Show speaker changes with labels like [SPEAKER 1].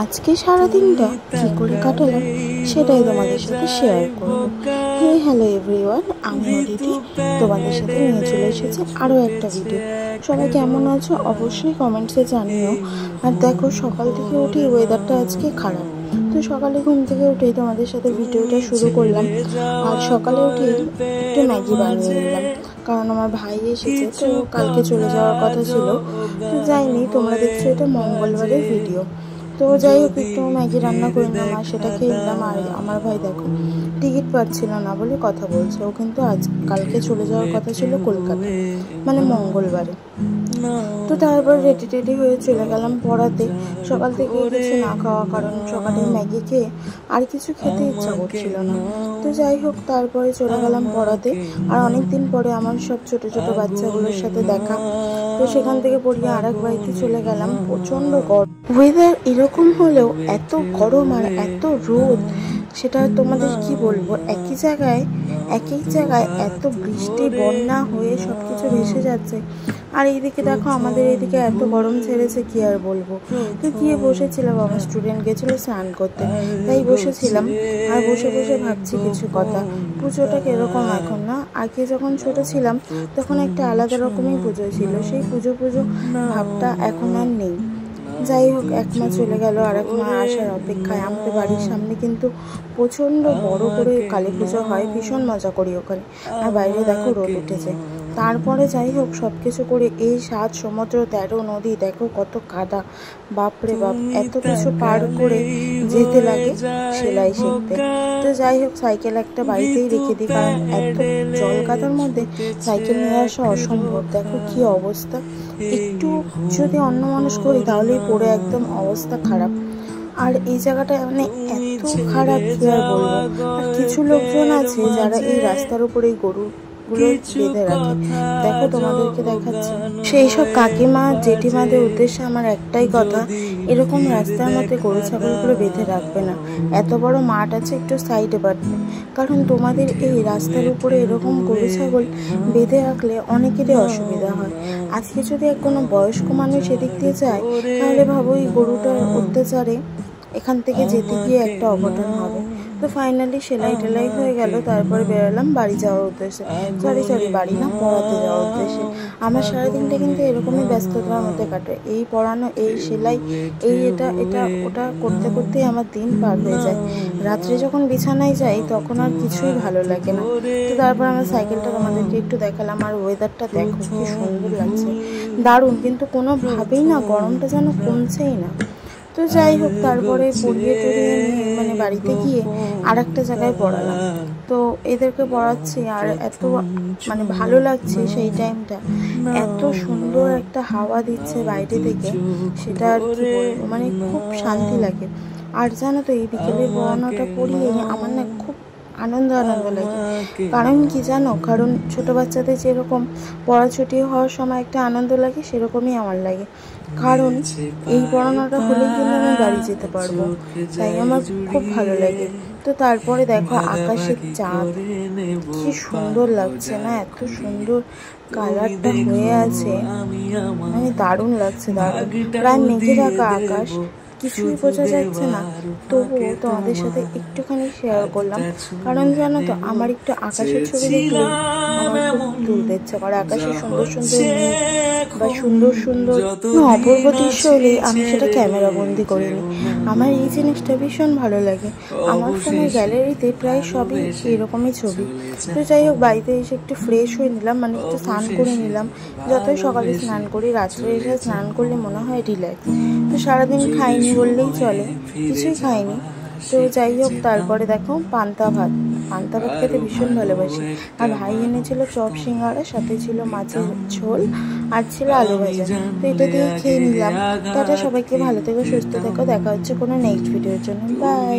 [SPEAKER 1] আজকে সারাদিনটা কী করে কাটালাম সেটাই তোমাদের সাথে শেয়ার করবো। হ্যালো এভরিওয়ান, আমি অদিতি তোমাদের সাথে নিয়ে চলে এসেছি আরও একটা ভিডিও। সবাই কেমন আছো অবশ্যই কমেন্টসে জানিও। আর দেখো, সকাল থেকে উঠি ওয়েদারটা আজকে খারাপ, তো সকালে ঘুম থেকে উঠেই তোমাদের সাথে ভিডিওটা শুরু করলাম। আর সকালে উঠে একটু ম্যাগি বানিয়ে নিলাম, কারণ আমার ভাই এসেছে, তো কালকে চলে যাওয়ার কথা ছিল, তো যাইনি। তোমরা দেখছো এটা মঙ্গলবারের ভিডিও। তো যাই হোক, একটু ম্যাগি রান্না করে নিলাম আর সেটা খেয়ে নিলাম। আর আমার ভাই দেখো, টিকিট পাচ্ছিল না বলে কথা বলছে। ও কিন্তু কালকে চলে যাওয়ার কথা ছিল কলকাতা, মানে মঙ্গলবারে। তো তারপর রেডি হয়ে চলে গেলাম পড়াতে। সকাল থেকে কিছু না খাওয়া, কারণ সকালে ম্যাগি খেয়ে আর কিছু খেতে ইচ্ছা করছিল না। তো যাই হোক, তারপরে চলে গেলাম পড়াতে। আর অনেক দিন পরে আমার সব ছোট ছোট বাচ্চাগুলোর সাথে দেখা, তো সেখান থেকে পড়িয়ে আর এক বাড়িতে চলে গেলাম। প্রচণ্ড গরম ওয়েদার, এরকম হলেও এত গরম আর এত রোদ, সেটা তোমাদের কি বলবো। এক এক জায়গায় এত বৃষ্টি বন্যা হয়ে সব কিছু ভেসে যাচ্ছে। আর এইদিকে দেখো, আমাদের এইদিকে এত গরম ছেড়েছে, কি আর বলবো। তো গিয়ে বসেছিলাম, আমার স্টুডেন্ট গেছিলো স্নান করতে, তাই বসেছিলাম। আর বসে বসে ভাবছি কিছু কথা। পুজোটা কিরকম এখন না, আগে যখন ছোট ছিলাম তখন একটা আলাদা রকমই পুজো ছিল। সেই পুজো ভাবটা এখন আর নেই। যাই হোক, এক মাস চলে গেল, আর এক মাস আসার অপেক্ষায়। আমাদের বাড়ির সামনে কিন্তু প্রচণ্ড বড় করে কালী পুজো হয়, ভীষণ মজা করি ওখানে। আর বাইরে দেখো রোদ উঠেছে। তারপরে যাই হোক, সব কিছু করে এই 7 সমুদ্র 13 নদী, দেখো কত কাদা, বাপরে বাপ, এত কিছু পার করে যেতে লাগে সেলাই শিখতে। তো যাই হোক, সাইকেল একটা বাড়িতেই রেখে দিই, কারণ এত জল কাদার মধ্যে সাইকেল নিয়ে আসা অসম্ভব। দেখো কি অবস্থা, একটু যদি অন্যমনস্ক হই তাহলেই পড়ে একদম অবস্থা খারাপ। আর এই জায়গাটা মানে এত খারাপ, কি আর বলবো। আর কিছু লোকজন আছে যারা এই রাস্তার উপরে গরুগুলো বেঁধে রাখে, দেখো তোমাদেরকে দেখাচ্ছি। সেই সব কাকিমা জেঠিমাদের উদ্দেশ্যে আমার একটাই কথা, এরকম রাস্তার মধ্যে গরু ছাগলগুলো বেঁধে রাখবে না। এত বড় মাঠ আছে, একটু সাইডে বাঁধবে, কারণ তোমাদের এই রাস্তার উপরে এরকম গরু ছাগল বেঁধে রাখলে অনেকেরই অসুবিধা হয়। আজকে যদি কোনো বয়স্ক মানুষ এদিক দিয়ে যায়, তাহলে ভাবো এই গরুটার অত্যাচারে এখান থেকে যেতে গিয়ে একটা অঘটন হবে। তো ফাইনালি সেলাই টেলাই হয়ে গেল, তারপরে বেরোলাম বাড়ি যাওয়ার উদ্দেশ্যে। সরি বাড়ি না, পড়াতে যাওয়ার উদ্দেশ্যে। আমার সারাদিনটা কিন্তু এরকমই ব্যস্ততার মধ্যে কাটে, এই পড়ানো, এই সেলাই, এই এটা ওটা করতে করতেই আমার দিন পার হয়ে যায়। রাত্রে যখন বিছানায় যাই তখন আর কিছুই ভালো লাগে না। তো তারপর আমার সাইকেলটা তোমাদেরকে একটু দেখালাম। আর ওয়েদারটা দেখো কি সুন্দর লাগছে, দারুণ। কিন্তু কোনোভাবেই না গরমটা যেন কমছেই না। তো যাই হোক, তারপরে পড়িয়ে টড়িয়ে নিয়ে মানে বাড়িতে গিয়ে আর একটা জায়গায় পড়ালাম। তো এদেরকে পড়াচ্ছি, আর এত মানে ভালো লাগছে সেই টাইমটা। এত সুন্দর একটা হাওয়া দিচ্ছে বাইরে থেকে, সেটা আর কি বলবো, মানে খুব শান্তি লাগে। আর জানো তো, এই বিকেলের পড়ানোটা পড়িয়ে আমার না খুব আনন্দ লাগে। কারণ কি জানো, কারণ ছোট বাচ্চাদের যেরকম পড়া ছুটি হওয়ার সময় একটা আনন্দ লাগে, সেরকমই আমার লাগে। কারণ এই পড়ানোটা হলে কিন্তু আমি বাড়ি যেতে পারবো, তাই আমার খুব ভালো লাগে। তো তারপরে দেখো আকাশের চাঁদ, কি সুন্দর লাগছে না, এত সুন্দর কালারটা হয়ে আছে, মানে দারুণ লাগছে, দারুণ। প্রায় মেঘে ঢাকা আকাশ, কিছুই বোঝা যাচ্ছে না, তবুও তোমাদের সাথে একটুখানি শেয়ার করলাম। কারণ জানো তো, আমার একটু আকাশের ছবি দেখলে আমার খুব তুলতে ইচ্ছা করে। আকাশের সুন্দর সুন্দর বা সুন্দর অপূর্ব দৃশ্য হলে আমি সেটা ক্যামেরা বন্দি করে নিই। আমার এই জিনিসটা ভীষণ ভালো লাগে। আমার ফোনের গ্যালারিতে প্রায় সবই এরকমই ছবি। তো যাই হোক, বাড়িতে এসে একটু ফ্রেশ হয়ে নিলাম, মানে একটু স্নান করে নিলাম। যতই সকালে স্নান করি, রাত্রে এসে স্নান করলে মনে হয় রিল্যাক্স। তো সারাদিন খাইনি বললেই চলে, কিছুই খাইনি। তো যাই হোক, তারপরে দেখো পান্তা ভাত খেতে ভীষণ ভালোবাসি। আর ভাই এনেছিল চপ সিঙ্গাড়া, সাথে ছিল মাছের ঝোল, আর ছিল আলু ভাজা। তো এটা দিয়ে খেয়ে নিলাম। টাটা, সবাইকে ভালো থেকো, সুস্থ থেকো, দেখা হচ্ছে কোনো নেক্সট ভিডিওর জন্য। বাই।